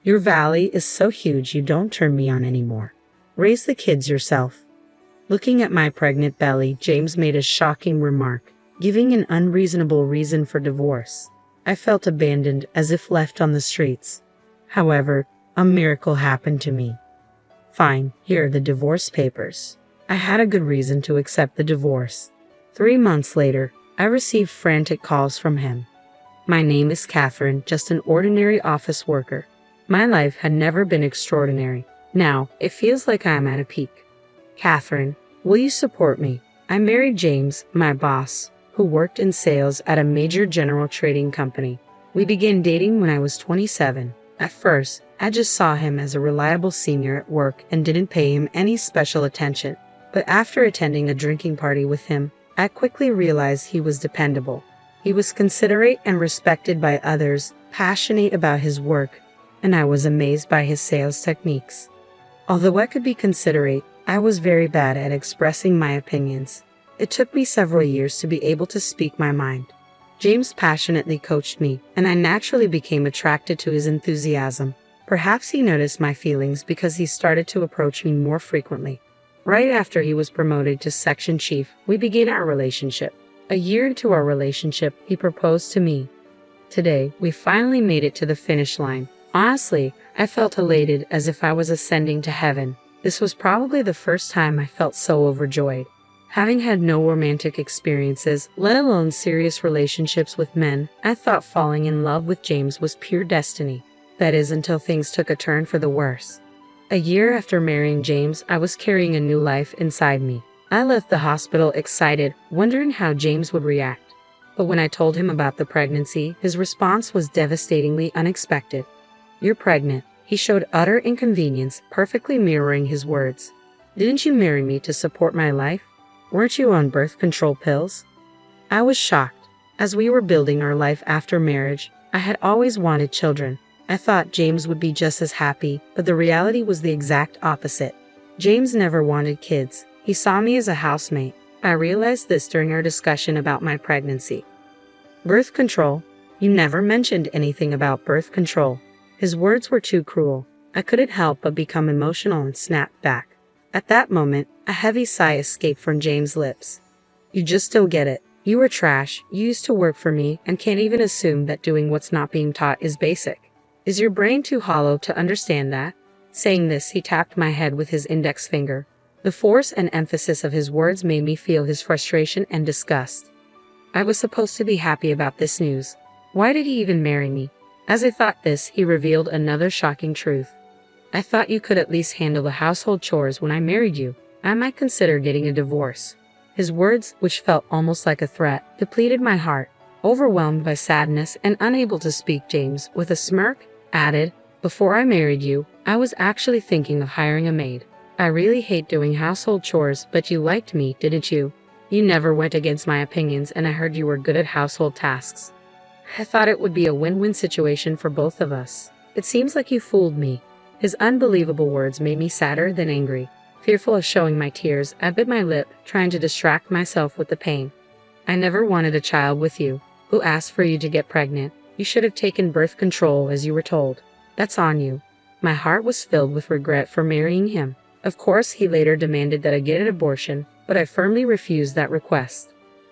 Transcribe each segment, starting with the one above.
Your valley is so huge you don't turn me on anymore. Raise the kids yourself. Looking at my pregnant belly, James made a shocking remark, giving an unreasonable reason for divorce. I felt abandoned, as if left on the streets. However, a miracle happened to me. Fine, here are the divorce papers. I had a good reason to accept the divorce. 3 months later, I received frantic calls from him. My name is Catherine, just an ordinary office worker. My life had never been extraordinary. Now, it feels like I am at a peak. Catherine, will you support me? I married James, my boss, who worked in sales at a major general trading company. We began dating when I was 27. At first, I just saw him as a reliable senior at work and didn't pay him any special attention. But after attending a drinking party with him, I quickly realized he was dependable. He was considerate and respected by others, passionate about his work, and I was amazed by his sales techniques. Although I could be considerate, I was very bad at expressing my opinions. It took me several years to be able to speak my mind. James passionately coached me, and I naturally became attracted to his enthusiasm. Perhaps he noticed my feelings because he started to approach me more frequently. Right after he was promoted to section chief, we began our relationship. A year into our relationship, he proposed to me. Today, we finally made it to the finish line. Honestly, I felt elated, as if I was ascending to heaven. This was probably the first time I felt so overjoyed. Having had no romantic experiences, let alone serious relationships with men, I thought falling in love with James was pure destiny. That is, until things took a turn for the worse. A year after marrying James, I was carrying a new life inside me. I left the hospital excited, wondering how James would react. But when I told him about the pregnancy, his response was devastatingly unexpected. "You're pregnant." He showed utter inconvenience, perfectly mirroring his words. "Didn't you marry me to support my life? Weren't you on birth control pills?" I was shocked. As we were building our life after marriage, I had always wanted children. I thought James would be just as happy, but the reality was the exact opposite. James never wanted kids. He saw me as a housemate. I realized this during our discussion about my pregnancy. "Birth control? You never mentioned anything about birth control." His words were too cruel. I couldn't help but become emotional and snapped back. At that moment, a heavy sigh escaped from James' lips. "You just don't get it. You were trash, you used to work for me, and can't even assume that doing what's not being taught is basic. Is your brain too hollow to understand that?" Saying this, he tapped my head with his index finger. The force and emphasis of his words made me feel his frustration and disgust. I was supposed to be happy about this news. Why did he even marry me? As I thought this, he revealed another shocking truth. "I thought you could at least handle the household chores when I married you. I might consider getting a divorce." His words, which felt almost like a threat, depleted my heart. Overwhelmed by sadness and unable to speak, James, with a smirk, added, "Before I married you, I was actually thinking of hiring a maid. I really hate doing household chores, but you liked me, didn't you? You never went against my opinions, and I heard you were good at household tasks. I thought it would be a win-win situation for both of us. It seems like you fooled me." His unbelievable words made me sadder than angry. Fearful of showing my tears, I bit my lip, trying to distract myself with the pain. "I never wanted a child with you. Who asked for you to get pregnant? You should have taken birth control as you were told. That's on you." My heart was filled with regret for marrying him. Of course, he later demanded that I get an abortion, but I firmly refused that request.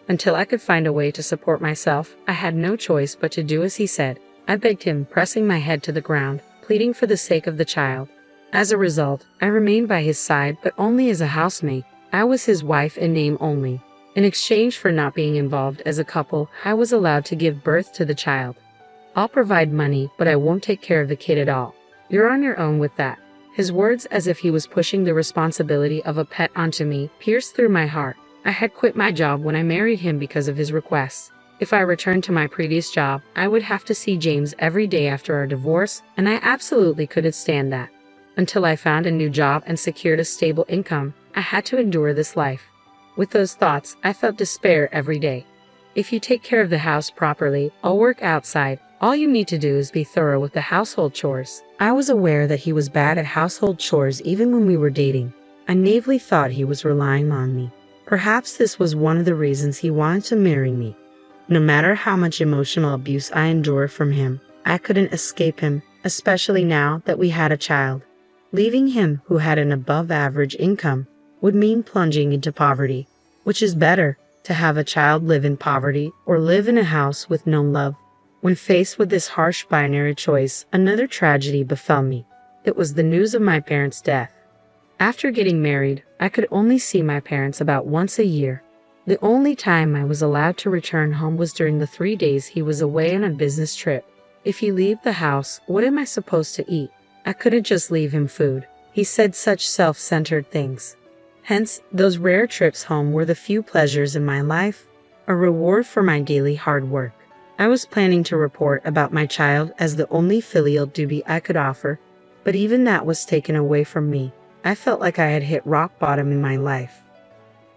Until I could find a way to support myself, I had no choice but to do as he said. I begged him, pressing my head to the ground, pleading for the sake of the child. As a result, I remained by his side, but only as a housemate. I was his wife in name only. In exchange for not being involved as a couple, I was allowed to give birth to the child. "I'll provide money, but I won't take care of the kid at all. You're on your own with that." His words, as if he was pushing the responsibility of a pet onto me, pierced through my heart. I had quit my job when I married him because of his requests. If I returned to my previous job, I would have to see James every day after our divorce, and I absolutely couldn't stand that. Until I found a new job and secured a stable income, I had to endure this life. With those thoughts, I felt despair every day. "If you take care of the house properly, I'll work outside. All you need to do is be thorough with the household chores." I was aware that he was bad at household chores even when we were dating. I naively thought he was relying on me. Perhaps this was one of the reasons he wanted to marry me. No matter how much emotional abuse I endured from him, I couldn't escape him. especially now that we had a child. Leaving him, who had an above-average income, would mean plunging into poverty. Which is better, to have a child live in poverty or live in a house with no love? When faced with this harsh binary choice, another tragedy befell me. It was the news of my parents' death. After getting married, I could only see my parents about once a year. The only time I was allowed to return home was during the 3 days he was away on a business trip. If you leave the house, what am I supposed to eat? I couldn't just leave him food. He said such self-centered things. Hence, those rare trips home were the few pleasures in my life, a reward for my daily hard work. I was planning to report about my child as the only filial duty I could offer, but even that was taken away from me. I felt like I had hit rock bottom in my life.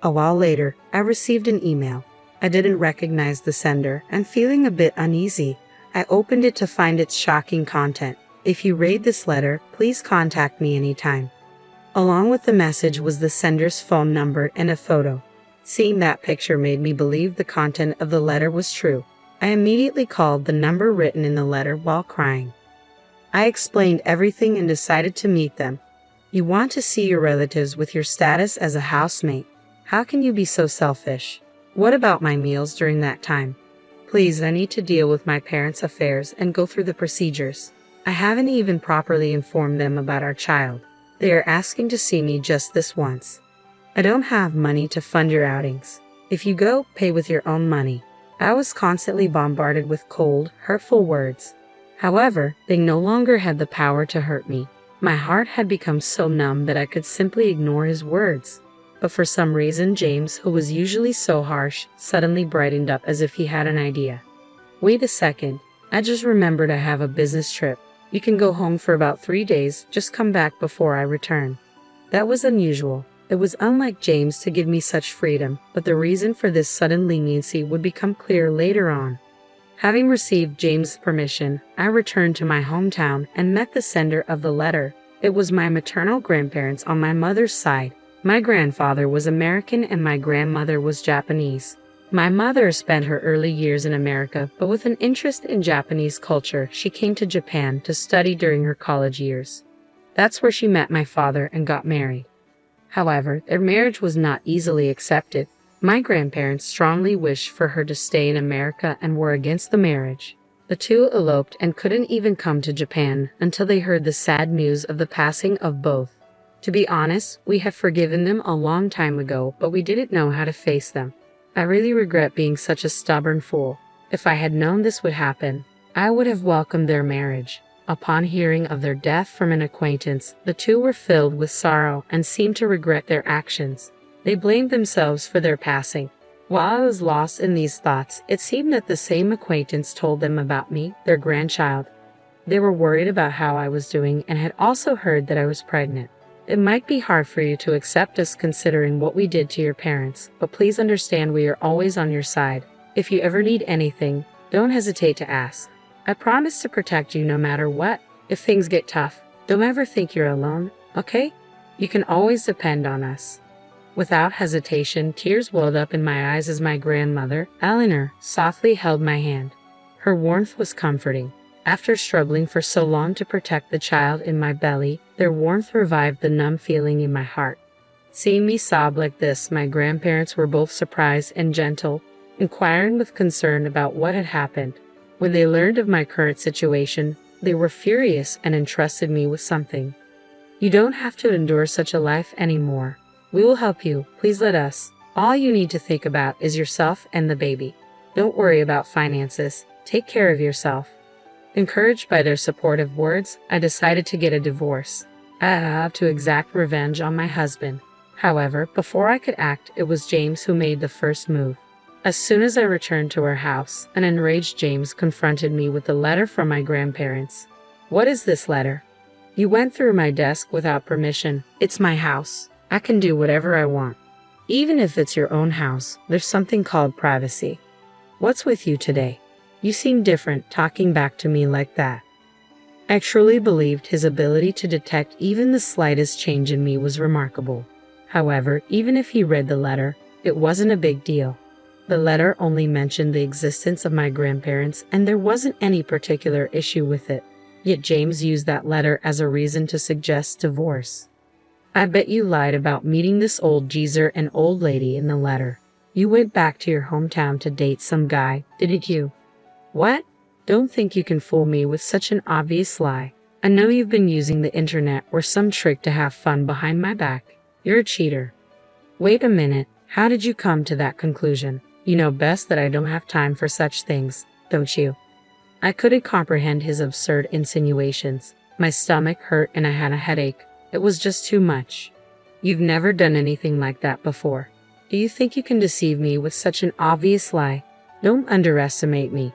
A while later, I received an email. I didn't recognize the sender, and feeling a bit uneasy, I opened it to find its shocking content. If you read this letter, please contact me anytime. Along with the message was the sender's phone number and a photo. Seeing that picture made me believe the content of the letter was true. I immediately called the number written in the letter while crying. I explained everything and decided to meet them. You want to see your relatives with your status as a housemate. How can you be so selfish? What about my meals during that time? Please, I need to deal with my parents' affairs and go through the procedures. I haven't even properly informed them about our child. They are asking to see me just this once. I don't have money to fund your outings. If you go, pay with your own money. I was constantly bombarded with cold, hurtful words. However, they no longer had the power to hurt me. My heart had become so numb that I could simply ignore his words. But for some reason, James, who was usually so harsh, suddenly brightened up as if he had an idea. Wait a second. I just remembered I have a business trip. You can go home for about 3 days, just come back before I return. That was unusual. It was unlike James to give me such freedom, but the reason for this sudden leniency would become clear later on. Having received James' permission, I returned to my hometown and met the sender of the letter. It was my maternal grandparents on my mother's side. My grandfather was American and my grandmother was Japanese. My mother spent her early years in America, but with an interest in Japanese culture, she came to Japan to study during her college years. That's where she met my father and got married. However, their marriage was not easily accepted. My grandparents strongly wished for her to stay in America and were against the marriage. The two eloped and couldn't even come to Japan until they heard the sad news of the passing of both. To be honest, we have forgiven them a long time ago, but we didn't know how to face them. I really regret being such a stubborn fool. If I had known this would happen, I would have welcomed their marriage. Upon hearing of their death from an acquaintance, the two were filled with sorrow and seemed to regret their actions. They blamed themselves for their passing. While I was lost in these thoughts, it seemed that the same acquaintance told them about me, their grandchild. They were worried about how I was doing and had also heard that I was pregnant. It might be hard for you to accept us considering what we did to your parents, but please understand we are always on your side. If you ever need anything, don't hesitate to ask. I promise to protect you no matter what. If things get tough, don't ever think you're alone, okay? You can always depend on us. Without hesitation, tears welled up in my eyes as my grandmother, Eleanor, softly held my hand. Her warmth was comforting. After struggling for so long to protect the child in my belly, their warmth revived the numb feeling in my heart. Seeing me sob like this, my grandparents were both surprised and gentle, inquiring with concern about what had happened. When they learned of my current situation, they were furious and entrusted me with something. You don't have to endure such a life anymore. We will help you. Please let us. All you need to think about is yourself and the baby. Don't worry about finances. Take care of yourself. Encouraged by their supportive words, I decided to get a divorce. I had to exact revenge on my husband. However, before I could act, it was James who made the first move. As soon as I returned to our house, an enraged James confronted me with a letter from my grandparents. What is this letter? You went through my desk without permission. It's my house. I can do whatever I want. Even if it's your own house, there's something called privacy. What's with you today? You seem different talking back to me like that. I truly believed his ability to detect even the slightest change in me was remarkable. However, even if he read the letter, it wasn't a big deal. The letter only mentioned the existence of my grandparents, and there wasn't any particular issue with it. Yet James used that letter as a reason to suggest divorce. I bet you lied about meeting this old geezer and old lady in the letter. You went back to your hometown to date some guy, didn't you? What? Don't think you can fool me with such an obvious lie. I know you've been using the internet or some trick to have fun behind my back. You're a cheater. Wait a minute, how did you come to that conclusion? You know best that I don't have time for such things, don't you? I couldn't comprehend his absurd insinuations. My stomach hurt and I had a headache. It was just too much. You've never done anything like that before. Do you think you can deceive me with such an obvious lie? Don't underestimate me.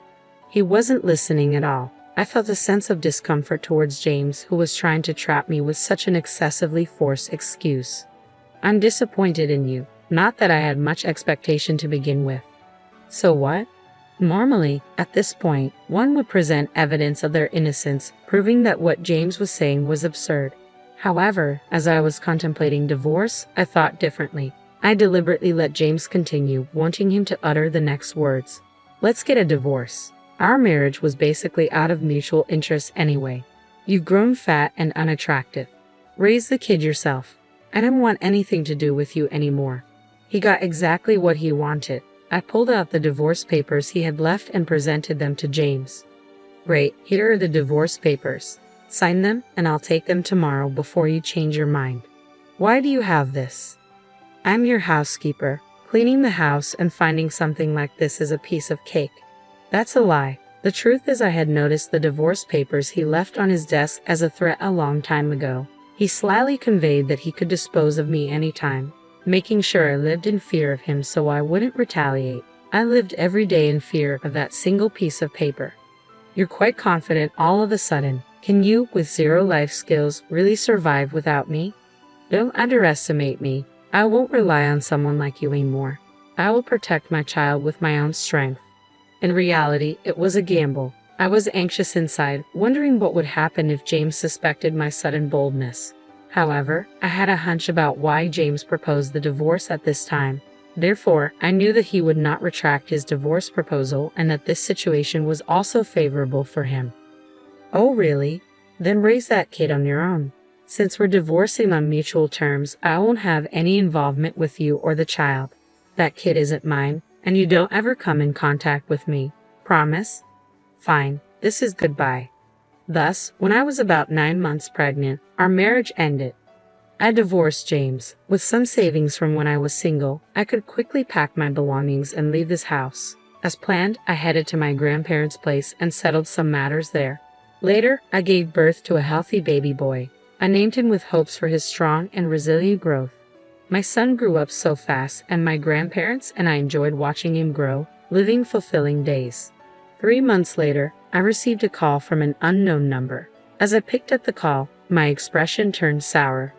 He wasn't listening at all. I felt a sense of discomfort towards James, who was trying to trap me with such an excessively forced excuse. I'm disappointed in you, not that I had much expectation to begin with. So what? Normally, at this point, one would present evidence of their innocence, proving that what James was saying was absurd. However, as I was contemplating divorce, I thought differently. I deliberately let James continue, wanting him to utter the next words. Let's get a divorce. Our marriage was basically out of mutual interest anyway. You've grown fat and unattractive. Raise the kid yourself. I don't want anything to do with you anymore. He got exactly what he wanted. I pulled out the divorce papers he had left and presented them to James. Great, here are the divorce papers. Sign them and I'll take them tomorrow before you change your mind. Why do you have this? I'm your housekeeper. Cleaning the house and finding something like this is a piece of cake. That's a lie. The truth is I had noticed the divorce papers he left on his desk as a threat a long time ago. He slyly conveyed that he could dispose of me anytime, making sure I lived in fear of him so I wouldn't retaliate. I lived every day in fear of that single piece of paper. You're quite confident all of a sudden. Can you, with zero life skills, really survive without me? Don't underestimate me. I won't rely on someone like you anymore. I will protect my child with my own strength. In reality, it was a gamble. I was anxious inside, wondering what would happen if James suspected my sudden boldness. However, I had a hunch about why James proposed the divorce at this time. Therefore, I knew that he would not retract his divorce proposal and that this situation was also favorable for him. Oh, really? Then raise that kid on your own. Since we're divorcing on mutual terms, I won't have any involvement with you or the child. That kid isn't mine, and you don't ever come in contact with me. Promise? Fine, this is goodbye. Thus, when I was about 9 months pregnant, our marriage ended. I divorced James. With some savings from when I was single, I could quickly pack my belongings and leave this house. As planned, I headed to my grandparents' place and settled some matters there. Later, I gave birth to a healthy baby boy. I named him with hopes for his strong and resilient growth. My son grew up so fast, and my grandparents and I enjoyed watching him grow, living fulfilling days. 3 months later, I received a call from an unknown number. As I picked up the call, my expression turned sour.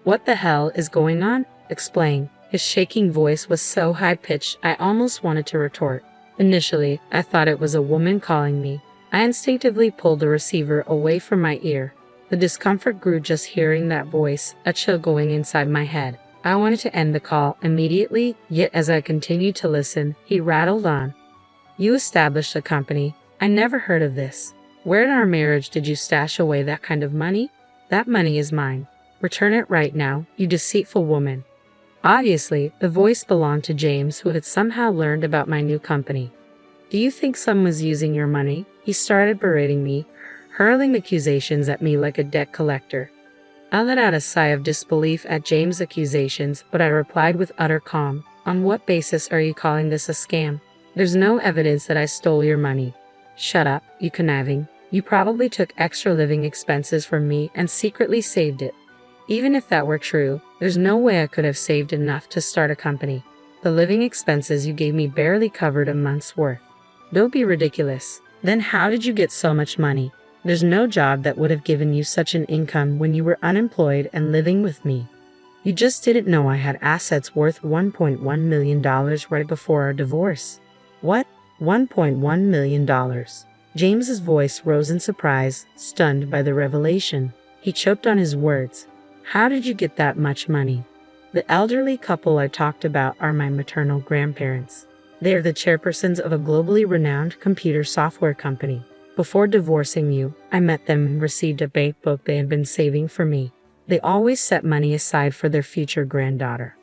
What the hell is going on? Explain. His shaking voice was so high-pitched I almost wanted to retort. Initially, I thought it was a woman calling me. I instinctively pulled the receiver away from my ear. The discomfort grew just hearing that voice, a chill going inside my head. I wanted to end the call immediately, yet as I continued to listen, he rattled on. You established a company. I never heard of this. Where in our marriage did you stash away that kind of money? That money is mine. Return it right now, you deceitful woman. Obviously, the voice belonged to James, who had somehow learned about my new company. Do you think someone was using your money? He started berating me, hurling accusations at me like a debt collector. I let out a sigh of disbelief at James' accusations, but I replied with utter calm. On what basis are you calling this a scam? There's no evidence that I stole your money. Shut up, you conniving. You probably took extra living expenses from me and secretly saved it. Even if that were true, there's no way I could have saved enough to start a company. The living expenses you gave me barely covered a month's worth. Don't be ridiculous. Then how did you get so much money? There's no job that would have given you such an income when you were unemployed and living with me. You just didn't know I had assets worth $1.1 million right before our divorce. What? $1.1 million. James's voice rose in surprise, stunned by the revelation. He choked on his words. How did you get that much money? The elderly couple I talked about are my maternal grandparents. They are the chairpersons of a globally renowned computer software company. Before divorcing you, I met them and received a bank book they had been saving for me. They always set money aside for their future granddaughter."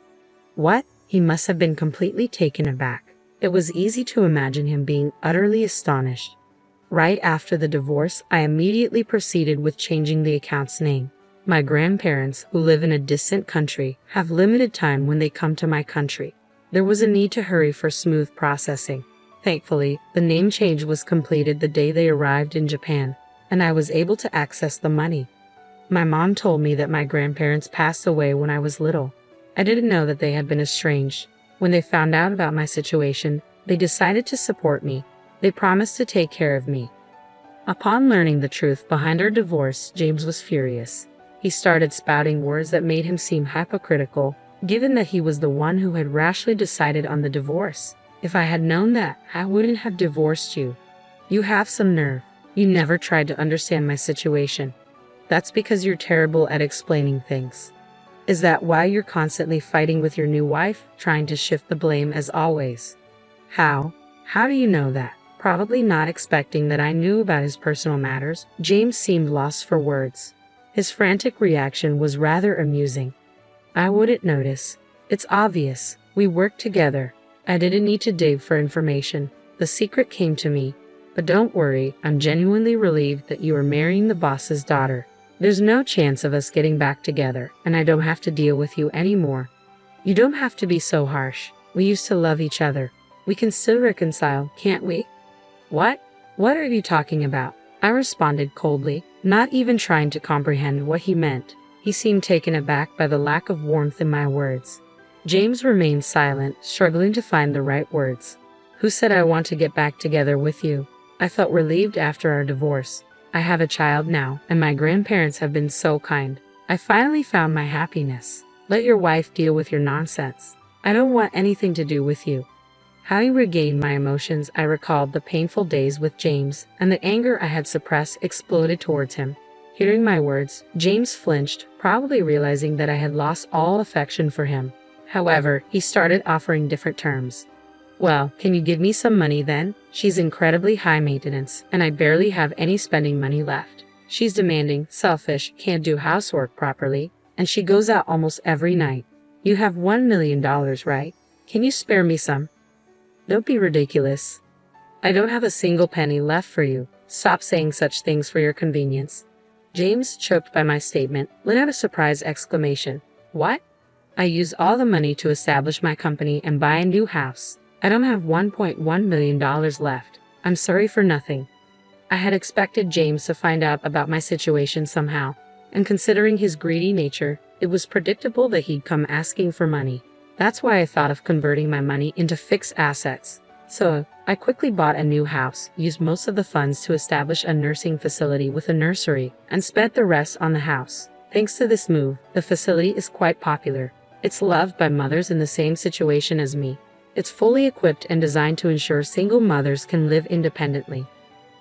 What? He must have been completely taken aback. It was easy to imagine him being utterly astonished. Right after the divorce, I immediately proceeded with changing the account's name. My grandparents, who live in a distant country, have limited time when they come to my country. There was a need to hurry for smooth processing. Thankfully, the name change was completed the day they arrived in Japan, and I was able to access the money. My mom told me that my grandparents passed away when I was little. I didn't know that they had been estranged. When they found out about my situation, they decided to support me. They promised to take care of me. Upon learning the truth behind our divorce, James was furious. He started spouting words that made him seem hypocritical, given that he was the one who had rashly decided on the divorce. "If I had known that, I wouldn't have divorced you. You have some nerve. You never tried to understand my situation. That's because you're terrible at explaining things. Is that why you're constantly fighting with your new wife, trying to shift the blame as always?" How? How do you know that? Probably not expecting that I knew about his personal matters, James seemed lost for words. His frantic reaction was rather amusing. "I wouldn't notice. It's obvious. We worked together. I didn't need to dig for information. The secret came to me. But don't worry, I'm genuinely relieved that you are marrying the boss's daughter. There's no chance of us getting back together, and I don't have to deal with you anymore. You don't have to be so harsh. We used to love each other. We can still reconcile, can't we?" "What? What are you talking about?" I responded coldly, not even trying to comprehend what he meant. He seemed taken aback by the lack of warmth in my words. James remained silent, struggling to find the right words. "Who said I want to get back together with you? I felt relieved after our divorce. I have a child now, and my grandparents have been so kind. I finally found my happiness. Let your wife deal with your nonsense. I don't want anything to do with you." Having regained my emotions, I recalled the painful days with James, and the anger I had suppressed exploded towards him. Hearing my words, James flinched, probably realizing that I had lost all affection for him. However, he started offering different terms. "Well, can you give me some money then? She's incredibly high maintenance, and I barely have any spending money left. She's demanding, selfish, can't do housework properly, and she goes out almost every night. You have $1 million, right? Can you spare me some?" "Don't be ridiculous. I don't have a single penny left for you. Stop saying such things for your convenience." James, choked by my statement, let out a surprised exclamation. "What? I use all the money to establish my company and buy a new house. I don't have $1.1 million left. I'm sorry for nothing." I had expected James to find out about my situation somehow, and considering his greedy nature, it was predictable that he'd come asking for money. That's why I thought of converting my money into fixed assets. So, I quickly bought a new house, used most of the funds to establish a nursing facility with a nursery, and spent the rest on the house. Thanks to this move, the facility is quite popular. It's loved by mothers in the same situation as me. It's fully equipped and designed to ensure single mothers can live independently.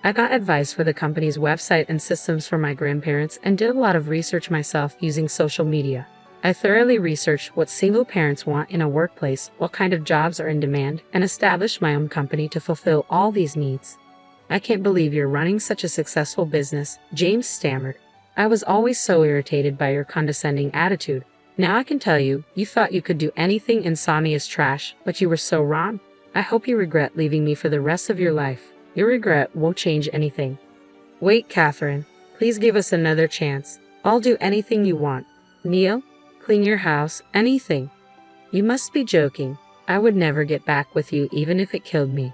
I got advice for the company's website and systems for my grandparents and did a lot of research myself using social media. I thoroughly researched what single parents want in a workplace, what kind of jobs are in demand, and established my own company to fulfill all these needs. "I can't believe you're running such a successful business," James stammered. "I was always so irritated by your condescending attitude. Now I can tell you, you thought you could do anything and saw me as trash, but you were so wrong. I hope you regret leaving me for the rest of your life. Your regret won't change anything." "Wait, Catherine. Please give us another chance. I'll do anything you want. Neil? Clean your house, anything." "You must be joking. I would never get back with you even if it killed me.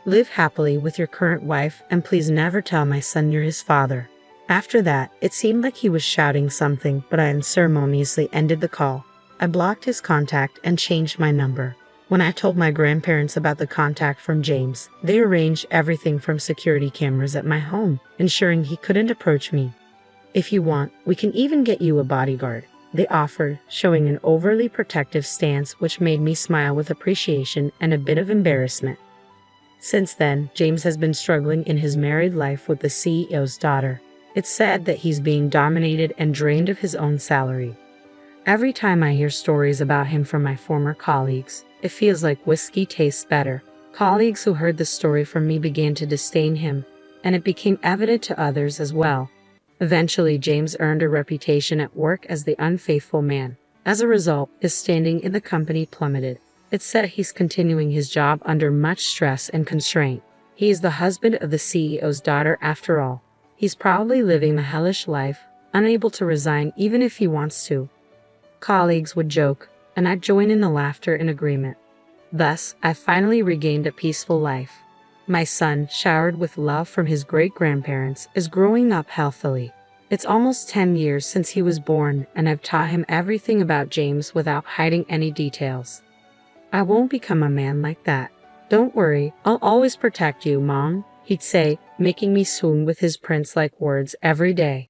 Live happily with your current wife, and please never tell my son you're his father." After that, it seemed like he was shouting something, but I unceremoniously ended the call. I blocked his contact and changed my number. When I told my grandparents about the contact from James, they arranged everything from security cameras at my home, ensuring he couldn't approach me. "If you want, we can even get you a bodyguard," they offered, showing an overly protective stance which made me smile with appreciation and a bit of embarrassment. Since then, James has been struggling in his married life with the CEO's daughter. It's said that he's being dominated and drained of his own salary. Every time I hear stories about him from my former colleagues, it feels like whiskey tastes better. Colleagues who heard the story from me began to disdain him. and it became evident to others as well. Eventually, James earned a reputation at work as the unfaithful man. As a result, his standing in the company plummeted. It's said he's continuing his job under much stress and constraint. He is the husband of the CEO's daughter after all. He's probably living the hellish life, unable to resign even if he wants to. Colleagues would joke, and I'd join in the laughter in agreement. Thus, I finally regained a peaceful life. My son, showered with love from his great-grandparents, is growing up healthily. It's almost 10 years since he was born, and I've taught him everything about James without hiding any details. I won't become a man like that. Don't worry, I'll always protect you, Mom, he'd say, making me swoon with his prince-like words every day.